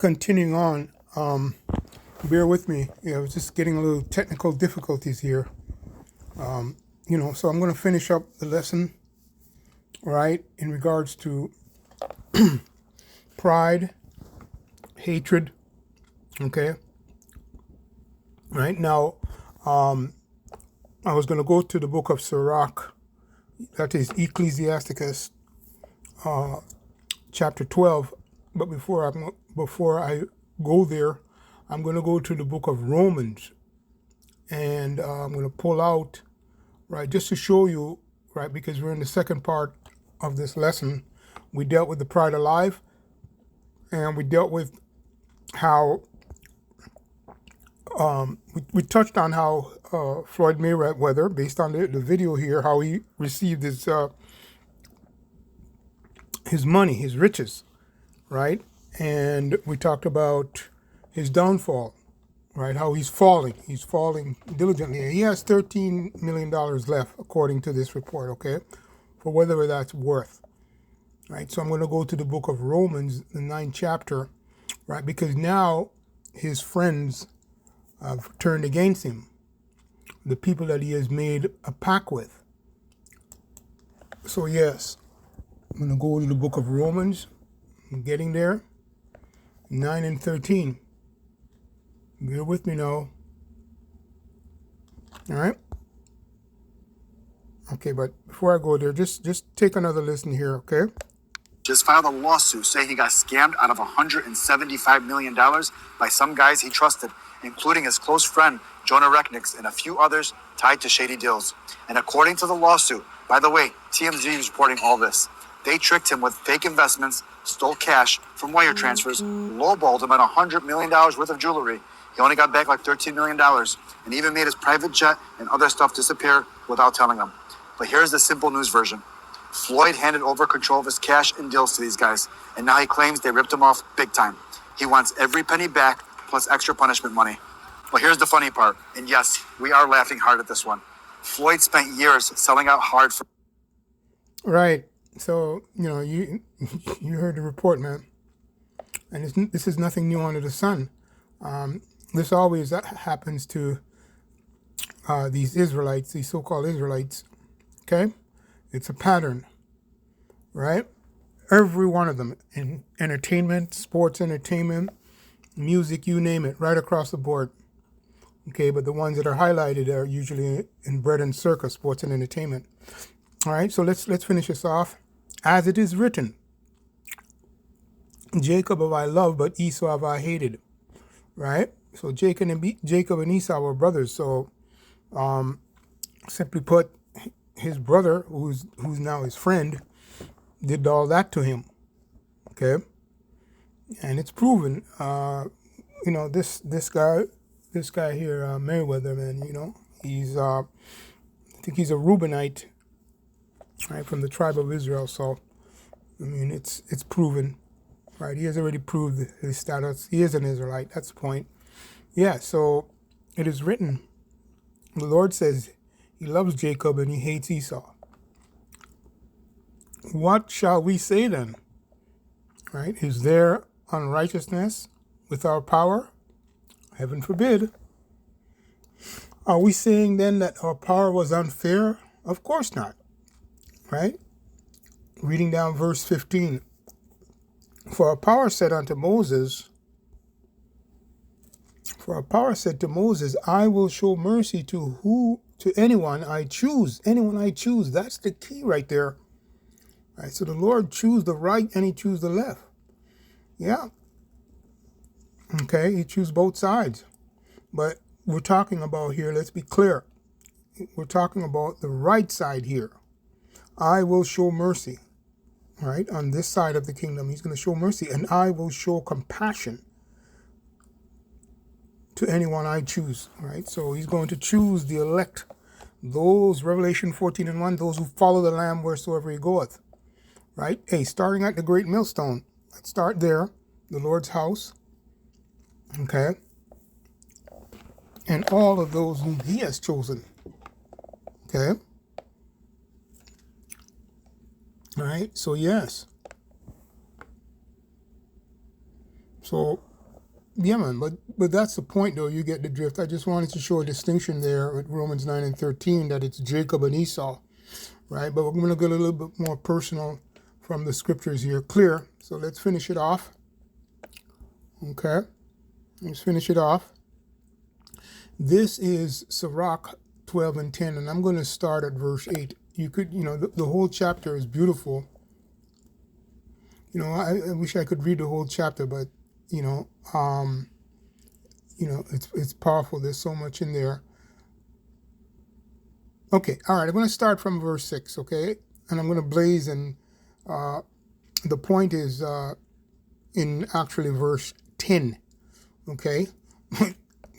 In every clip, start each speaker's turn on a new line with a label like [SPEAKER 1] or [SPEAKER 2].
[SPEAKER 1] continuing on. Bear with me. I was just getting a little technical difficulties here. So I'm going to finish up the lesson, right, in regards to pride, hatred. Okay. Right now, I was going to go to the book of Sirach, that is Ecclesiasticus, chapter 12. But before I go there, I'm going to go to the book of Romans, and I'm going to pull out, right, just to show you, right, because we're in the second part of this lesson. We dealt with the pride of life, and we dealt with how we touched on how Floyd Mayweather, based on the video here, how he received his money, his riches, right? And we talked about his downfall, right? How he's falling diligently. He has $13 million left, according to this report, okay? For whatever that's worth, right? So I'm going to go to the book of Romans, the 9th chapter, right? Because now his friends have turned against him, the people that he has made a pact with. So yes, I'm going to go to the book of Romans. I'm getting there. 9 and 13. Bear with me now. All right. Okay, but before I go there, just take another listen here, okay?
[SPEAKER 2] Just filed a lawsuit saying he got scammed out of $175 million by some guys he trusted, including his close friend, Jonah Recknix, and a few others tied to shady deals. And according to the lawsuit, by the way, TMZ is reporting all this, they tricked him with fake investments, stole cash from wire transfers, lowballed him at $100 million worth of jewelry. He only got back like $13 million, and even made his private jet and other stuff disappear without telling them. But here's the simple news version. Floyd handed over control of his cash and deals to these guys, and now he claims they ripped him off big time. He wants every penny back, plus extra punishment money. Well, here's the funny part, and yes, we are laughing hard at this one. Floyd spent years selling out hard for...
[SPEAKER 1] Right. So, you heard the report, man. And this is nothing new under the sun. This always happens to these Israelites, these so-called Israelites. Okay? It's a pattern, right? Every one of them, in entertainment, sports entertainment, music, you name it, right across the board. Okay, but the ones that are highlighted are usually in bread and circus, sports and entertainment. All right, so let's finish this off. As it is written, Jacob have I loved, but Esau have I hated. Right? So Jacob and Esau were brothers. So simply put, his brother, who's now his friend, did all that to him. Okay? And it's proven. This guy here, Mayweather, man, he's I think he's a Reubenite, right, from the tribe of Israel. So I mean, it's proven, right? He has already proved his status. He is an Israelite. That's the point. Yeah. So it is written. The Lord says he loves Jacob and he hates Esau. What shall we say then? Right? Is there unrighteousness with our power? Heaven forbid. Are we saying then that our power was unfair? Of course not. Right? Reading down verse 15. For our power said to Moses, I will show mercy to anyone I choose. Anyone I choose. That's the key right there. Right? So the Lord choose the right and he choose the left. Yeah. Okay, he choose both sides. But we're talking about here, let's be clear. We're talking about the right side here. I will show mercy. Right? On this side of the kingdom, he's going to show mercy, and I will show compassion to anyone I choose. Right? So he's going to choose the elect, those, Revelation 14:1, those who follow the Lamb wheresoever he goeth. Right? Hey, starting at the great millstone. Let's start there, the Lord's house. Okay? And all of those whom he has chosen. Okay? All right, so yes. So Yeah, man, but that's the point, though. You get the drift. I just wanted to show a distinction there with Romans 9 and 13 that it's Jacob and Esau, right? But we're going to get a little bit more personal from the scriptures here. Clear. So let's finish it off. Okay, let's finish it off. This is Sirach 12 and 10, and I'm going to start at verse 8. You could, the whole chapter is beautiful. I wish I could read the whole chapter, but it's powerful. There's so much in there. Okay, all right. I'm going to start from verse 6. Okay, and I'm going to blaze, and the point is in actually verse 10. Okay,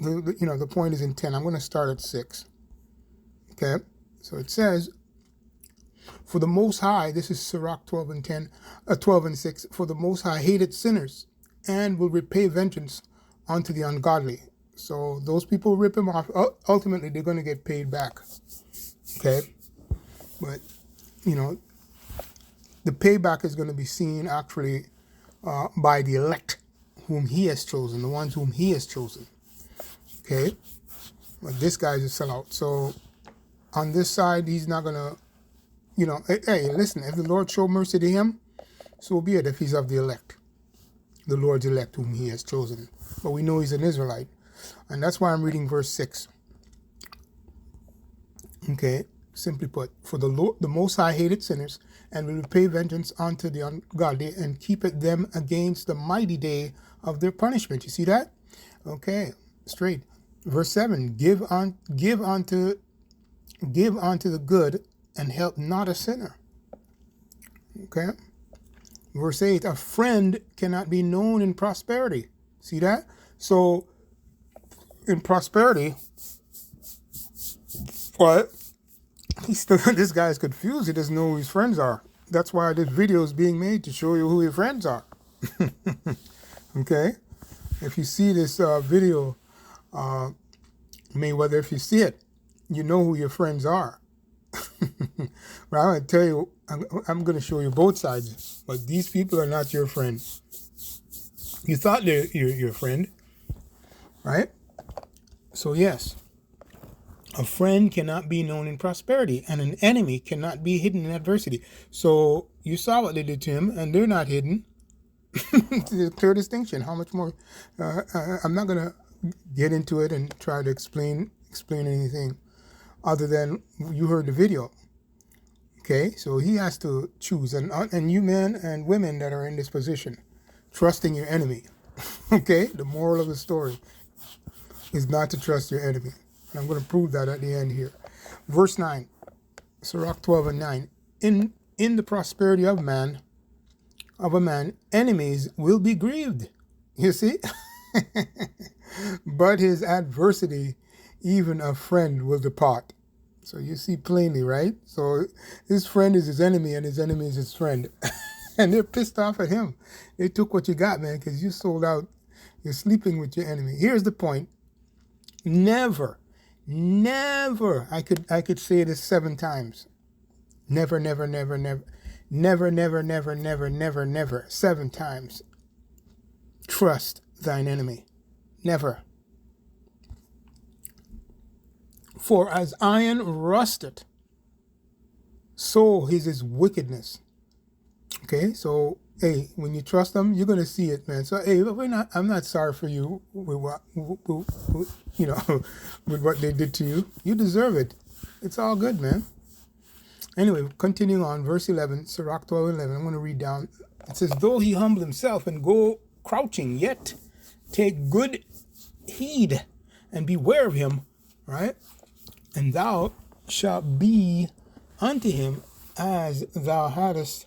[SPEAKER 1] the point is in 10. I'm going to start at 6. Okay, so it says, "For the Most High," this is Sirach 12 and 10, 12 and 6. "For the Most High hated sinners, and will repay vengeance unto the ungodly." So those people rip him off. Ultimately, they're going to get paid back. Okay, but the payback is going to be seen actually by the elect, whom He has chosen, the ones whom He has chosen. Okay, but this guy's a sellout. So on this side, he's not going to. Hey, listen, if the Lord show mercy to him, so be it if he's of the elect, the Lord's elect whom He has chosen. But we know he's an Israelite. And that's why I'm reading verse 6. Okay, simply put, "For the Lord, the Most High hated sinners, and will repay vengeance unto the ungodly, and keepeth them against the mighty day of their punishment." You see that? Okay, straight. Verse 7, give unto the good, and help not a sinner. Okay. Verse 8, "A friend cannot be known in prosperity." See that? So in prosperity, what? This guy is confused. He doesn't know who his friends are. That's why this video is being made, to show you who your friends are. Okay? If you see this video, whether if you see it, you know who your friends are. Well, I'm going to tell you, I'm going to show you both sides, but these people are not your friends. You thought they're your friend, right? So yes, a friend cannot be known in prosperity, and an enemy cannot be hidden in adversity. So you saw what they did to him, and they're not hidden. There's a clear distinction. How much more? I'm not going to get into it and try to explain anything other than you heard the video. Okay, so he has to choose, and you men and women that are in this position, trusting your enemy. Okay, the moral of the story is not to trust your enemy, and I'm going to prove that at the end here. Verse 9, Sirach 12 and 9. In the prosperity of a man, enemies will be grieved. You see, but his adversity, even a friend will depart. So you see plainly, right? So his friend is his enemy, and his enemy is his friend. And they're pissed off at him. They took what you got, man, because you sold out. You're sleeping with your enemy. Here's the point. Never, I could say this 7 times. Never, 7 times. Trust thine enemy. Never. For as iron rusteth, so is his wickedness. Okay, so hey, when you trust them, you're gonna see it, man. So hey, I'm not sorry for you with what with what they did to you. You deserve it. It's all good, man. Anyway, continuing on, verse 11, Sirach 12:11. I'm gonna read down. It says, "Though he humble himself and go crouching, yet take good heed and beware of him." Right? "And thou shalt be unto him as thou hadst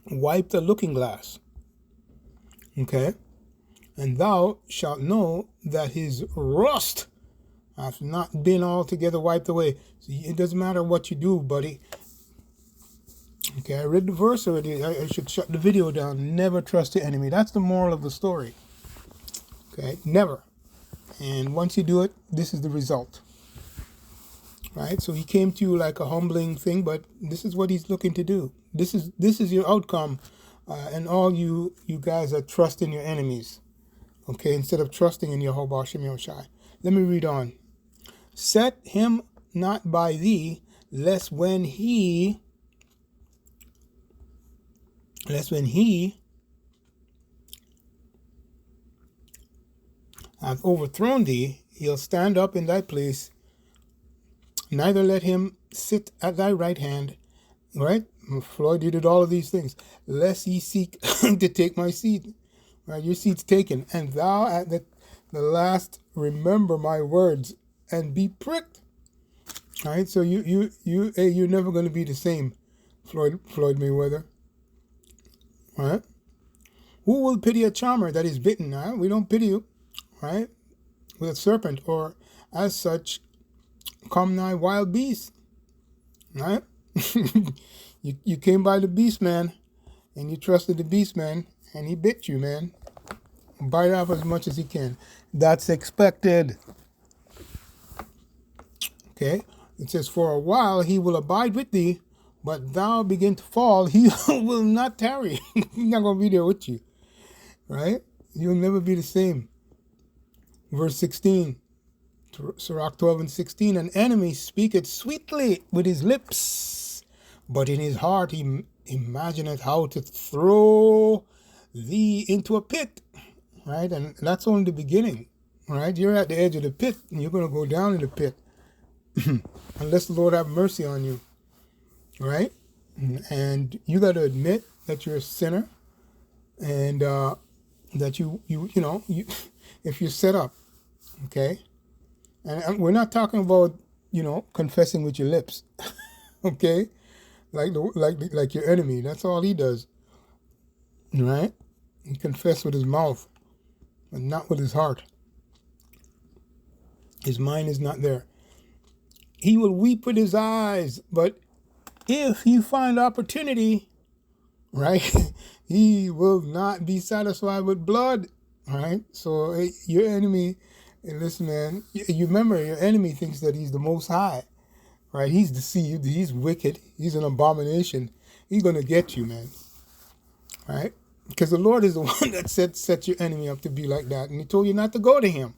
[SPEAKER 1] wiped a looking glass." Okay? "And thou shalt know that his rust hath not been altogether wiped away." So it doesn't matter what you do, buddy. Okay, I read the verse already. I should shut the video down. Never trust the enemy. That's the moral of the story. Okay? Never. And once you do it, this is the result. Right? So he came to you like a humbling thing, but this is what he's looking to do. This is your outcome. And all you guys are trusting your enemies. Okay, instead of trusting in Yehovah Hashem Yahushai. Let me read on. Set him not by thee, lest when he hath overthrown thee, he'll stand up in thy place. Neither let him sit at thy right hand. Right? Floyd, you did all of these things. Lest he seek to take my seat. Right? Your seat's taken. And thou at the last remember my words and be pricked. All right? So you're never going to be the same, Floyd Mayweather. All right? Who will pity a charmer that is bitten? Right? We don't pity you. Right? With a serpent, or as such, come nigh wild beasts. Right? you came by the beast man, and you trusted the beast man, and he bit you, man. Bite off as much as he can. That's expected. Okay? It says, for a while he will abide with thee, but thou begin to fall, he will not tarry. He's not going to be there with you. Right? You'll never be the same. Verse 16, Sirach 12 and 16, an enemy speaketh sweetly with his lips, but in his heart he imagineth how to throw thee into a pit. Right? And that's only the beginning. Right? You're at the edge of the pit, and you're going to go down in the pit. Unless the Lord have mercy on you. Right? And you got to admit that you're a sinner, and that you if you're set up. Okay? And we're not talking about, confessing with your lips. Okay? Like your enemy. That's all he does. Right? He confesses with his mouth, but not with his heart. His mind is not there. He will weep with his eyes, but if he find opportunity, right, he will not be satisfied with blood. Right? So your enemy, listen, man, you remember your enemy thinks that he's the Most High. Right? He's deceived. He's wicked. He's an abomination. He's going to get you, man. Right? Because the Lord is the one that set your enemy up to be like that. And he told you not to go to him.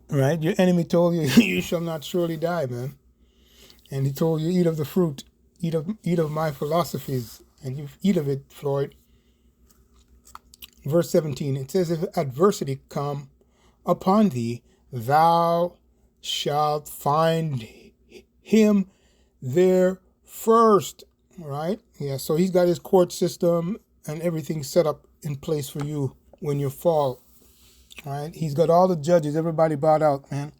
[SPEAKER 1] Right? Your enemy told you, you shall not surely die, man. And he told you, eat of the fruit. Eat of my philosophies. And you eat of it, Floyd. Verse 17, it says, if adversity come upon thee, thou shalt find him there first. Right? Yeah, so he's got his court system and everything set up in place for you when you fall. Right? He's got all the judges. Everybody bowed out, man.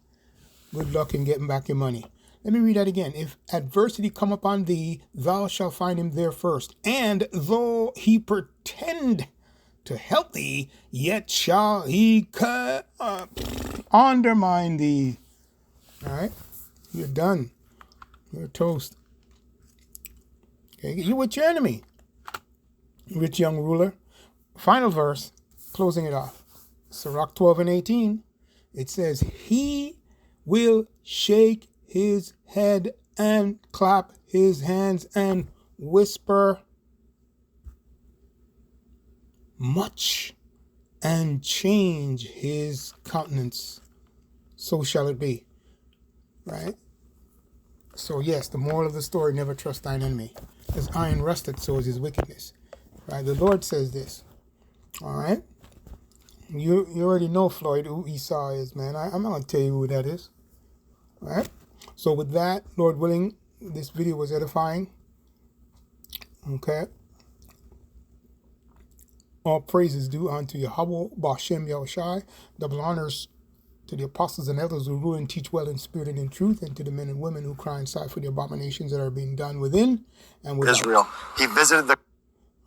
[SPEAKER 1] Good luck in getting back your money. Let me read that again. If adversity come upon thee, thou shalt find him there first. And though he pretend to help thee, yet shall he undermine thee. All right? You're done. You're toast. Okay? You're with your enemy, rich young ruler. Final verse, closing it off. Sirach 12 and 18. It says, he will shake his head and clap his hands and whisper much and change his countenance. So shall it be. Right? So yes, the moral of the story, never trust thine enemy. As iron rusted, so is his wickedness. Right? The Lord says this. All right? You already know, Floyd, who Esau is, man. I'm not going to tell you who that is. All right? So with that, Lord willing, this video was edifying. Okay? All praises due unto Yahweh, Bashem Yahushai. Double honors to the apostles and elders who rule and teach well in spirit and in truth, and to the men and women who cry and sigh for the abominations that are being done within and without.
[SPEAKER 2] Israel. He visited the...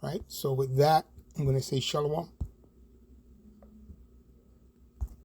[SPEAKER 1] Right? So with that, I'm going to say shalom.